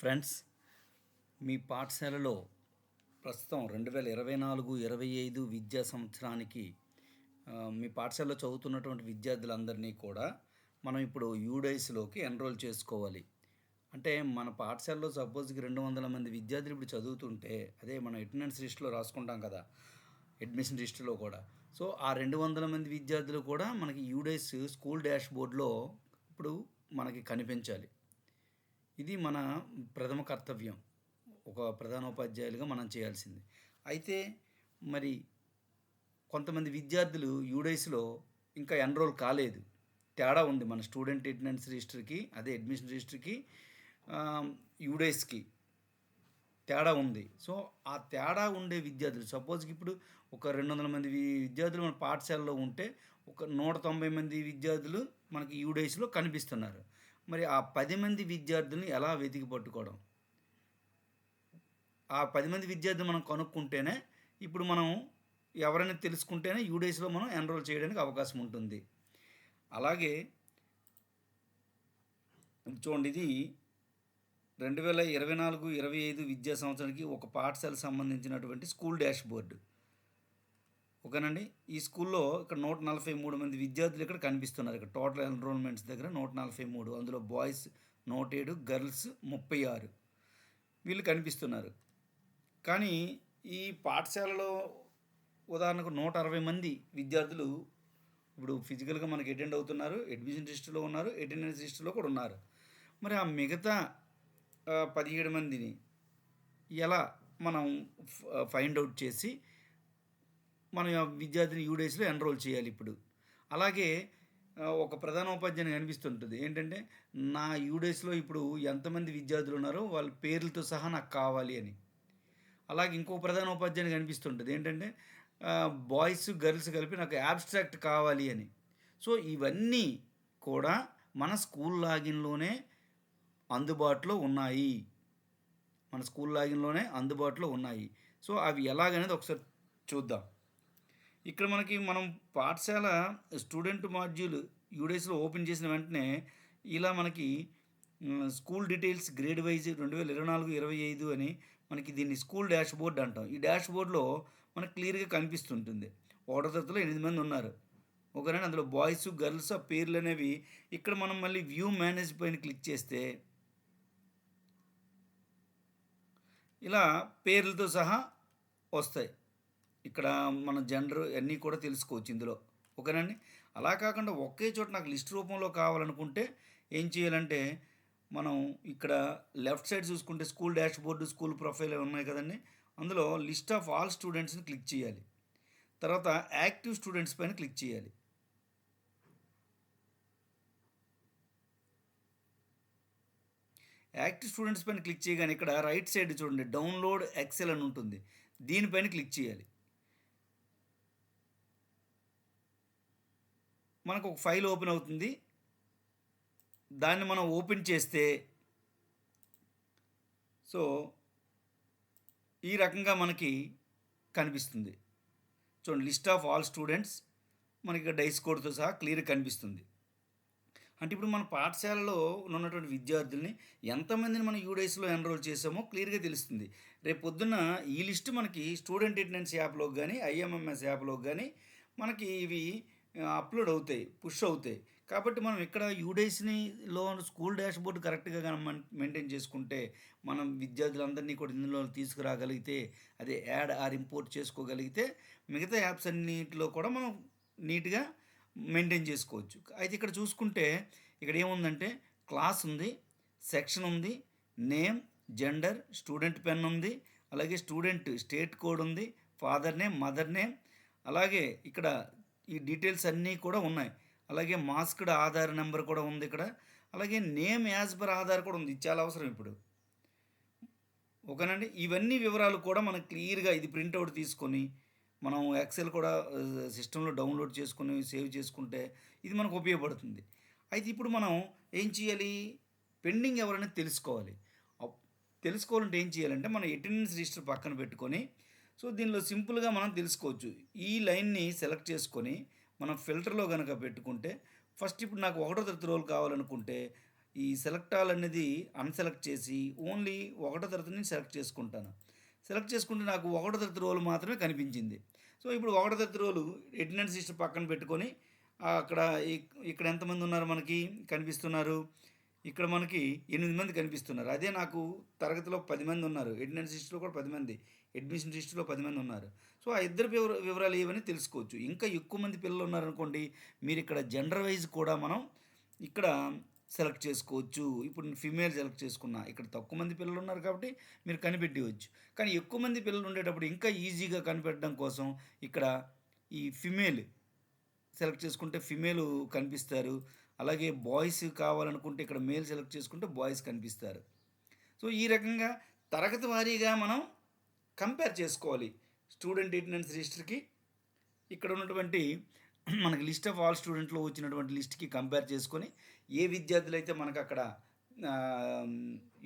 Friends, మీ పాఠశాలలో ప్రస్తుతం 2024-25 విద్యా సంవత్సరానికి మీ పాఠశాలలో చదువుతున్నటువంటి విద్యార్థులందరినీ కూడా మనం ఇప్పుడు యూడైస్‌లోకి ఎన్రోల్ చేసుకోవాలి. అంటే మన పాఠశాలలో సపోజ్‌కి 200 మంది విద్యార్థులు ఇప్పుడు చదువుతుంటే, అదే మనం అటెండెన్స్ లిస్ట్‌లో రాసుకుంటాం కదా! అడ్మిషన్ లిస్ట్‌లో కూడా. సో, ఆ 200 మంది విద్యార్థులు కూడా మనకి యూడైస్ స్కూల్ డాష్‌బోర్డ్‌లో ఇప్పుడు మనకి కనిపించాలి. ఇది మన ప్రథమ కర్తవ్యం. ఒక ప్రధానోపాధ్యాయులుగా మనం చేయాల్సింది. అయితే మరి కొంతమంది విద్యార్థులు యూడైస్‌లో ఇంకా ఎన్రోల్ కాలేదు. తేడా ఉంది మన స్టూడెంట్ అటెండెన్స్ రిజిస్టర్‌కి, అదే అడ్మిషన్ రిజిస్టర్‌కి, యూడైస్‌కి తేడా ఉంది. సో, ఆ తేడా ఉండే విద్యార్థులు సపోజ్‌కి ఇప్పుడు ఒక 200 మంది విద్యార్థులు మన పాఠశాలలో ఉంటే, ఒక 190 మంది విద్యార్థులు మనకి యూడైస్‌లో కనిపిస్తున్నారు. మరి ఆ 10 మంది విద్యార్థుల్ని ఎలా వెతికి పట్టుకోవడం? ఆ 10 మంది విద్యార్థులు మనం కనుక్కుంటేనే, ఇప్పుడు మనం ఎవరైనా తెలుసుకుంటేనే యూడైస్‌లో మనం ఎన్రోల్ చేయడానికి అవకాశం ఉంటుంది. అలాగే చూడండి, ఇది 2024-25 విద్యా సంవత్సరానికి ఒక పాఠశాలకు సంబంధించినటువంటి స్కూల్ డాష్‌బోర్డ్. ఓకేనండి. ఈ స్కూల్‌లో ఇక్కడ 143 మంది విద్యార్థులు ఇక్కడ కనిపిస్తున్నారు. ఇక్కడ టోటల్ ఎన్రోల్మెంట్స్ దగ్గర 143, అందులో బాయ్స్ 107, గర్ల్స్ 36 వీళ్ళు కనిపిస్తున్నారు. కానీ ఈ పాఠశాలలో ఉదాహరణకు 160 మంది విద్యార్థులు ఇప్పుడు ఫిజికల్‌గా మనకి అటెండ్ అవుతున్నారు. అడ్మిషన్ లిస్ట్‌లో ఉన్నారు. అటెండెన్స్ లిస్ట్‌లో కూడా ఉన్నారు. మరి ఆ మిగతా 17 మందిని ఎలా మనం ఫైండ్ ఔట్ చేసి మన విద్యార్థిని యూడైస్‌లో ఎన్రోల్ చేయాలి ఇప్పుడు. అలాగే ఒక ప్రధానోపాధ్యాయునికి అనిపిస్తుంటది. ఏంటంటే, నా యూడైస్‌లో ఇప్పుడు ఎంతమంది విద్యార్థులు ఉన్నారో వాళ్ళ పేర్లతో సహా నాకు కావాలి అని. అలాగే ఇంకో ప్రధానోపాధ్యాయునికి అనిపిస్తుంటది. ఏంటంటే, బాయ్స్, గర్ల్స్ కలిపి నాకు యాబ్స్ట్రాక్ట్ కావాలి అని. సో, ఇవన్నీ కూడా మన స్కూల్ లాగిన్‌లోనే అందుబాటులో ఉన్నాయి. మన స్కూల్ లాగిన్‌లోనే అందుబాటులో ఉన్నాయి. సో, అవి ఎలాగనేది ఒకసారి చూద్దాం. ఇక్కడ మనం పాఠశాల స్టూడెంట్ మాడ్యూల్ యూడైస్‌లో ఓపెన్ చేసిన వెంటనే ఇలా మనకి స్కూల్ డీటెయిల్స్ గ్రేడ్ వైజ్ 2024-25 అని మనకి దీన్ని స్కూల్ డాష్‌బోర్డ్ అంటాం. ఈ డాష్‌బోర్డ్‌లో మనకు క్లియర్‌గా కనిపిస్తుంటుంది. ఒకటో తరగతిలో 8 మంది ఉన్నారు. ఓకేనండి. అందులో బాయ్స్, గర్ల్స్ ఆ పేర్లనేవి ఇక్కడ మనం మళ్ళీ వ్యూ మేనేజ్ పైన క్లిక్ చేస్తే ఇలా పేర్లతో సహా వస్తాయి. ఇక్కడ మన జెండర్ అన్నీ కూడా తెలుసుకోవచ్చు ఇందులో. ఓకేనండి. అలా కాకుండా ఒకే చోట నాకు లిస్ట్ రూపంలో కావాలనుకుంటే ఏం చేయాలంటే, మనం ఇక్కడ లెఫ్ట్ సైడ్ చూసుకుంటే స్కూల్ డాష్‌బోర్డ్, స్కూల్ ప్రొఫైల్ ఉన్నాయి కదండీ! అందులో లిస్ట్ ఆఫ్ ఆల్ స్టూడెంట్స్‌ని క్లిక్ చేయాలి. తర్వాత యాక్టివ్ స్టూడెంట్స్ పైన క్లిక్ చేయాలి. యాక్టివ్ స్టూడెంట్స్ పైన క్లిక్ చేయగానే ఇక్కడ రైట్ సైడ్ చూడండి, డౌన్లోడ్ ఎక్సెల్ అని ఉంటుంది. దీనిపైన క్లిక్ చేయాలి. మనకు ఒక ఫైల్ ఓపెన్ అవుతుంది. దాన్ని మనం ఓపెన్ చేస్తే సో, ఈ రకంగా మనకి కనిపిస్తుంది. చూడండి, లిస్ట్ ఆఫ్ ఆల్ స్టూడెంట్స్ మనకి డైస్ కోడ్‌తో సహా క్లియర్‌గా కనిపిస్తుంది. అంటే ఇప్పుడు మన పాఠశాలలో ఉన్నటువంటి విద్యార్థుల్ని ఎంతమందిని మనం యూడైస్‌లో ఎన్రోల్ చేసామో క్లియర్‌గా తెలుస్తుంది. రేపు పొద్దున్న ఈ లిస్ట్ మనకి స్టూడెంట్ అటెండెన్స్ యాప్‌లోకి గానీ, ఐఎంఎంఎస్ యాప్‌లోకి గానీ మనకి ఇవి అప్‌లోడ్ అవుతాయి, పుష్ అవుతాయి. కాబట్టి మనం ఇక్కడ యూడైస్‌లో స్కూల్ డాష్‌బోర్డ్ కరెక్ట్‌గా గాని మెయింటైన్ చేసుకుంటే, మనం విద్యార్థులందరినీ కూడా ఇందులో తీసుకురాగలిగితే, అదే యాడ్ ఆర్ ఇంపోర్ట్ చేసుకోగలిగితే, మిగతా యాప్స్ అన్నిటిలో కూడా మనం నీట్‌గా మెయింటైన్ చేసుకోవచ్చు. అయితే ఇక్కడ చూసుకుంటే ఇక్కడ ఏముందంటే, క్లాస్ ఉంది, సెక్షన్ ఉంది, నేమ్, జెండర్, స్టూడెంట్ పెన్ ఉంది, అలాగే స్టూడెంట్ స్టేట్ కోడ్ ఉంది, ఫాదర్ నేమ్, మదర్ నేమ్, అలాగే ఇక్కడ ఈ డీటెయిల్స్ అన్నీ కూడా ఉన్నాయి. అలాగే మాస్క్డ్ ఆధార్ నెంబర్ కూడా ఉంది ఇక్కడ. అలాగే నేమ్ యాజ్ పర్ ఆధార్ కూడా ఉంది. ఇది చాలా అవసరం ఇప్పుడు. ఓకేనండి. ఇవన్నీ వివరాలు కూడా మనకు క్లియర్‌గా ఇది ప్రింటౌట్ తీసుకొని, మనం ఎక్సెల్ కూడా సిస్టమ్‌లో డౌన్లోడ్ చేసుకొని సేవ్ చేసుకుంటే ఇది మనకు ఉపయోగపడుతుంది. అయితే ఇప్పుడు మనం ఏం చేయాలి? పెండింగ్ ఎవరనేది తెలుసుకోవాలి. అప్ తెలుసుకోవాలంటే ఏం చేయాలంటే, మన అటెండెన్స్ రిజిస్టర్ పక్కన పెట్టుకొని, సో, దీనిలో సింపుల్‌గా మనం తెలుసుకోవచ్చు. ఈ లైన్‌ని సెలెక్ట్ చేసుకొని, మనం ఫిల్టర్‌లో గనక పెట్టుకుంటే, ఫస్ట్ ఇప్పుడు నాకు ఒకటో తరగతి రోల్ కావాలనుకుంటే, ఈ సెలెక్ట్ ఆల్ అనేది అన్‌సెలెక్ట్ చేసి ఓన్లీ ఒకటో తరగతి నుంచి సెలెక్ట్ చేసుకుంటాను. సెలెక్ట్ చేసుకుంటే నాకు ఒకటో తరగతి రోల్ మాత్రమే కనిపించింది. సో, ఇప్పుడు ఒకటో తరగతి రోలు అటెండెన్స్ లిస్ట్ పక్కన పెట్టుకొని అక్కడ ఇక్కడ ఎంతమంది ఉన్నారు మనకి కనిపిస్తున్నారు. ఇక్కడ మనకి 8 మంది కనిపిస్తున్నారు. అదే నాకు తరగతిలో 10 మంది ఉన్నారు. అటెండెన్స్ లిస్ట్‌లో కూడా 10 మంది. అడ్మిషన్ లిస్ట్‌లో 10 మంది ఉన్నారు. సో, ఆ ఇద్దరి వివరాలు ఏవని తెలుసుకోవచ్చు. ఇంకా ఎక్కువ మంది పిల్లలు ఉన్నారనుకోండి, మీరిక్కడ జెండర్ వైస్ కూడా మనం ఇక్కడ సెలెక్ట్ చేసుకోవచ్చు. ఇప్పుడు నేను ఫీమేల్ సెలెక్ట్ చేసుకున్నా. ఇక్కడ తక్కువ మంది పిల్లలు ఉన్నారు కాబట్టి మీరు కనిపెట్టేయొచ్చు. కానీ ఎక్కువ మంది పిల్లలు ఉండేటప్పుడు ఇంకా ఈజీగా కనిపెట్టడం కోసం ఇక్కడ ఈ ఫీమేల్ సెలెక్ట్ చేసుకుంటే ఫీమేల్ కనిపిస్తారు. అలాగే బాయ్స్ కావాలనుకుంటే ఇక్కడ మేల్ సెలెక్ట్ చేసుకుంటే బాయ్స్ కనిపిస్తారు. సో, ఈ రకంగా తరగతి వారీగా మనం కంపేర్ చేసుకోవాలి. స్టూడెంట్ అటెండెన్స్ రిజిస్టర్‌కి ఇక్కడ ఉన్నటువంటి మనకి లిస్ట్ ఆఫ్ ఆల్ స్టూడెంట్‌లో వచ్చినటువంటి లిస్ట్‌కి కంపేర్ చేసుకొని, ఏ విద్యార్థులైతే మనకక్కడ ఆహ్,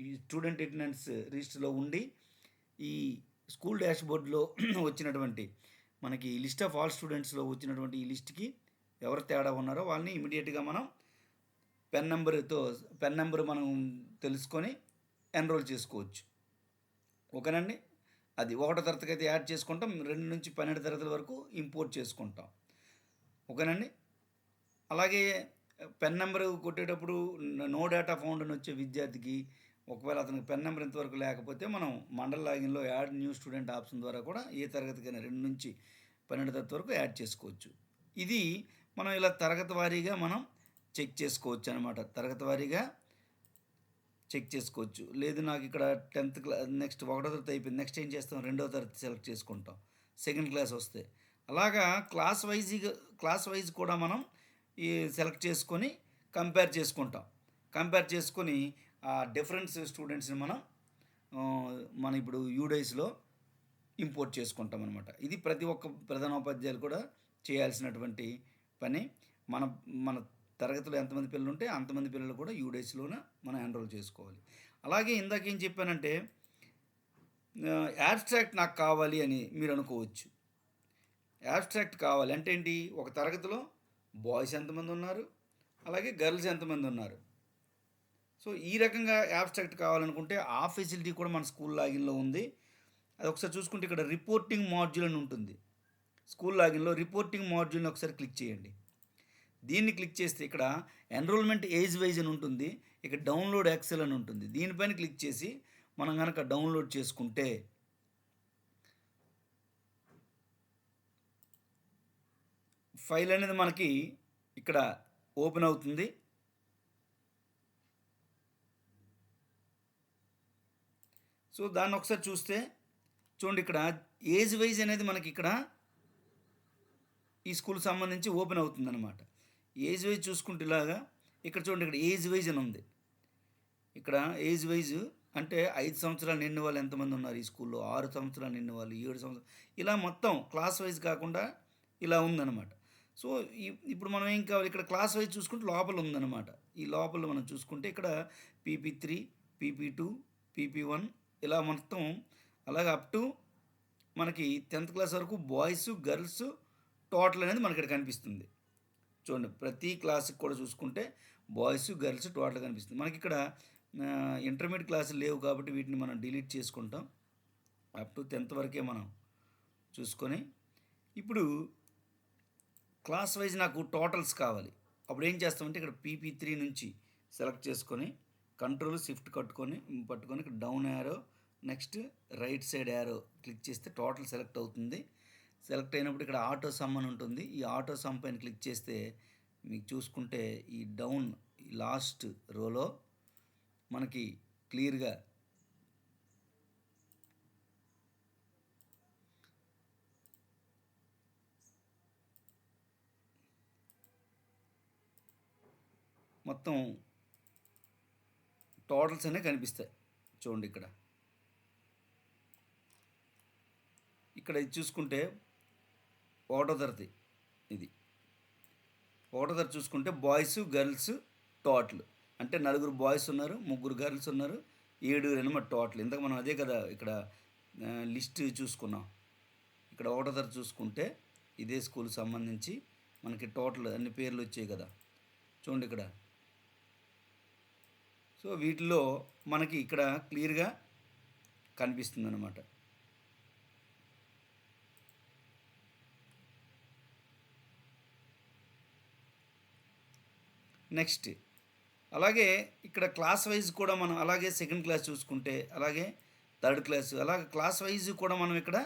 ఈ స్టూడెంట్ అటెండెన్స్ రిజిస్టర్‌లో ఉండి, ఈ స్కూల్ డాష్‌బోర్డ్‌లో వచ్చినటువంటి మనకి లిస్ట్ ఆఫ్ ఆల్ స్టూడెంట్స్‌లో వచ్చినటువంటి ఈ లిస్ట్‌కి ఎవరు తేడా ఉన్నారో వాళ్ళని ఇమ్మీడియేట్‌గా మనం పెన్ నంబర్ మనం తెలుసుకొని ఎన్రోల్ చేసుకోవచ్చు. ఓకేనండి. అది ఒకటో తరగతికి అయితే యాడ్ చేసుకుంటాం. 2-12 తరగతుల వరకు ఇంపోర్ట్ చేసుకుంటాం. ఓకేనండి. అలాగే పెన్ నంబర్ కొట్టేటప్పుడు నో డేటా ఫౌండ్ అని వచ్చే విద్యార్థికి ఒకవేళ అతనికి పెన్ నంబర్ ఇంతవరకు లేకపోతే మనం మండల్ లాగిన్‌లో యాడ్ న్యూ స్టూడెంట్ ఆప్షన్ ద్వారా కూడా ఏ తరగతికైనా 2-12 తరగతి వరకు యాడ్ చేసుకోవచ్చు. ఇది మనం ఇలా తరగతి వారీగా మనం చెక్ చేసుకోవచ్చు అనమాట. తరగతి వారీగా చెక్ చేసుకోవచ్చు. లేదు నాకు ఇక్కడ 10థ్ నెక్స్ట్ ఒకటో తరగతి అయిపోయింది. నెక్స్ట్ ఏం చేస్తాం? రెండో తరగతి సెలెక్ట్ చేసుకుంటాం. సెకండ్ క్లాస్ వస్తే. అలాగా క్లాస్ వైజ్ కూడా మనం ఈ సెలెక్ట్ చేసుకొని కంపేర్ చేసుకుంటాం. కంపేర్ చేసుకొని ఆ డిఫరెన్స్ స్టూడెంట్స్‌ని మనం ఇప్పుడు యూడైస్‌లో ఇంపోర్ట్ చేసుకుంటాం అనమాట. ఇది ప్రతి ఒక్క ప్రధానోపాధ్యాయులు కూడా చేయాల్సినటువంటి పని. మన మన తరగతిలో ఎంతమంది పిల్లలుంటే అంతమంది పిల్లలు కూడా యూడైస్‌లోన మనం ఎన్రోల్ చేసుకోవాలి. అలాగే ఇందాక ఏం చెప్పానంటే యాబ్స్ట్రాక్ట్ నాకు కావాలి అని మీరు అనుకోవచ్చు. యాబ్స్ట్రాక్ట్ కావాలి అంటే ఏంటి? ఒక తరగతిలో బాయ్స్ ఎంతమంది ఉన్నారు? అలాగే గర్ల్స్ ఎంతమంది ఉన్నారు? సో, ఈ రకంగా యాబ్స్ట్రాక్ట్ కావాలనుకుంటే ఆ ఫెసిలిటీ కూడా మన స్కూల్ లాగిన్‌లో ఉంది. అది ఒకసారి చూసుకుంటే ఇక్కడ రిపోర్టింగ్ మాడ్యూల్ అని ఉంటుంది. స్కూల్ లాగిన్‌లో రిపోర్టింగ్ మాడ్యూల్‌ని ఒకసారి క్లిక్ చేయండి. దీన్ని క్లిక్ చేస్తే ఇక్కడ ఎన్రోల్మెంట్ ఏజ్ వైజ్ అని ఉంటుంది. ఇక్కడ డౌన్లోడ్ ఎక్సెల్ అని ఉంటుంది. దీనిపైన క్లిక్ చేసి మనం గనక డౌన్లోడ్ చేసుకుంటే ఫైల్ అనేది మనకి ఇక్కడ ఓపెన్ అవుతుంది. సో, దాన్ని ఒకసారి చూస్తే చూడండి ఇక్కడ ఏజ్ వైజ్ అనేది మనకి ఇక్కడ ఈ స్కూల్‌కి సంబంధించి ఓపెన్ అవుతుందన్నమాట. ఏజ్ వైజ్ చూసుకుంటే ఇలాగా ఇక్కడ చూడండి ఇక్కడ ఏజ్ వైజ్ అని ఉంది. ఇక్కడ ఏజ్ వైజ్ అంటే 5 సంవత్సరాలు నిండిన వాళ్ళు ఎంతమంది ఉన్నారు ఈ స్కూల్‌లో, 6 సంవత్సరాలు నిండిన వాళ్ళు, 7 సంవత్సరాలు ఇలా మొత్తం క్లాస్ వైజ్ కాకుండా ఇలా ఉందన్నమాట. సో, ఇప్పుడు మనం ఏం కావాలి ఇక్కడ క్లాస్ వైజ్ చూసుకుంటే లోపల ఉందన్నమాట. ఈ లోపల మనం చూసుకుంటే ఇక్కడ పీపీ3, పీపీ2, పీపీ1 ఇలా మొత్తం అలాగే అప్ టు మనకి 10థ్ క్లాస్ వరకు బాయ్స్, గర్ల్స్ టోటల్ అనేది మనకి ఇక్కడ కనిపిస్తుంది. చూడండి ప్రతి క్లాస్‌కి కూడా చూసుకుంటే బాయ్స్, గర్ల్స్ టోటల్ కనిపిస్తుంది. మనకిక్కడ ఇంటర్మీడియట్ క్లాసులు లేవు కాబట్టి వీటిని మనం డిలీట్ చేసుకుంటాం. అప్ టు 10థ్ వరకే మనం చూసుకొని ఇప్పుడు క్లాస్ వైజ్ నాకు టోటల్స్ కావాలి. అప్పుడు ఏం చేస్తామంటే ఇక్కడ పీపీ3 నుంచి సెలెక్ట్ చేసుకొని కంట్రోల్ షిఫ్ట్ పట్టుకొని ఇక్కడ down arrow next right side arrow click చేస్తే టోటల్ సెలెక్ట్ అవుతుంది. సెలెక్ట్ అయినప్పుడు ఇక్కడ ఆటో సమ్ అని ఉంటుంది. ఈ ఆటో సమ్ పైన క్లిక్ చేస్తే మీకు చూసుకుంటే ఈ డౌన్ ఈ లాస్ట్ రోలో మనకి క్లియర్‌గా మొత్తం టోటల్స్ అనేవి కనిపిస్తాయి. చూడండి ఇక్కడ. ఇక్కడ ఇది చూసుకుంటే ఒకటో తరగతి ఇది. ఒకటో తరగతి చూసుకుంటే బాయ్స్, గర్ల్స్ టోటల్. అంటే 4 బాయ్స్ ఉన్నారు, 3 గర్ల్స్ ఉన్నారు, 7 అనమాట టోటల్. ఇందాక మనం అదే కదా ఇక్కడ లిస్ట్ చూసుకున్నాం. ఇక్కడ ఒకటో తరగతి చూసుకుంటే ఇదే స్కూల్‌కి సంబంధించి మనకి టోటల్ అన్ని పేర్లు వచ్చాయి కదా! చూడండి ఇక్కడ. సో వీటిలో మనకి ఇక్కడ క్లియర్గా కనిపిస్తుంది అన్నమాట. నెక్స్ట్ అలాగే ఇక్కడ క్లాస్ వైజ్ కూడా మనం అలాగే సెకండ్ క్లాస్ చూసుకుంటే, అలాగే థర్డ్ క్లాస్, అలాగే క్లాస్ వైజ్ కూడా మనం ఇక్కడ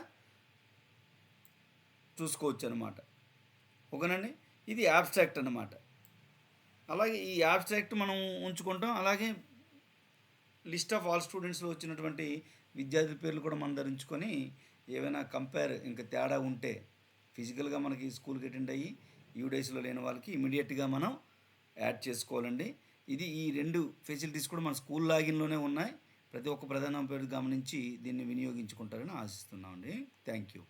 చూసుకోవచ్చు అనమాట. ఓకేనండి, ఇది యాబ్స్ట్రాక్ట్ అనమాట. అలాగే ఈ యాబ్స్ట్రాక్ట్ మనం ఉంచుకుంటాం. అలాగే లిస్ట్ ఆఫ్ ఆల్ స్టూడెంట్స్లో వచ్చినటువంటి విద్యార్థుల పేర్లు కూడా మనం ధరించుకొని ఏవైనా కంపేర్ ఇంకా తేడా ఉంటే ఫిజికల్గా మనకి స్కూల్కి అటెండ్ అయ్యి యూడేస్లో లేని వాళ్ళకి ఇమీడియట్గా మనం యాడ్ చేసుకోవాలండి. ఇది ఈ 2 ఫెసిలిటీస్ కూడా మన స్కూల్ లాగిన్లోనే ఉన్నాయి. ప్రతి ఒక్క ప్రధాన పేరు గమనించి దీన్ని వినియోగించుకుంటారని ఆశిస్తున్నామండి. Thank you.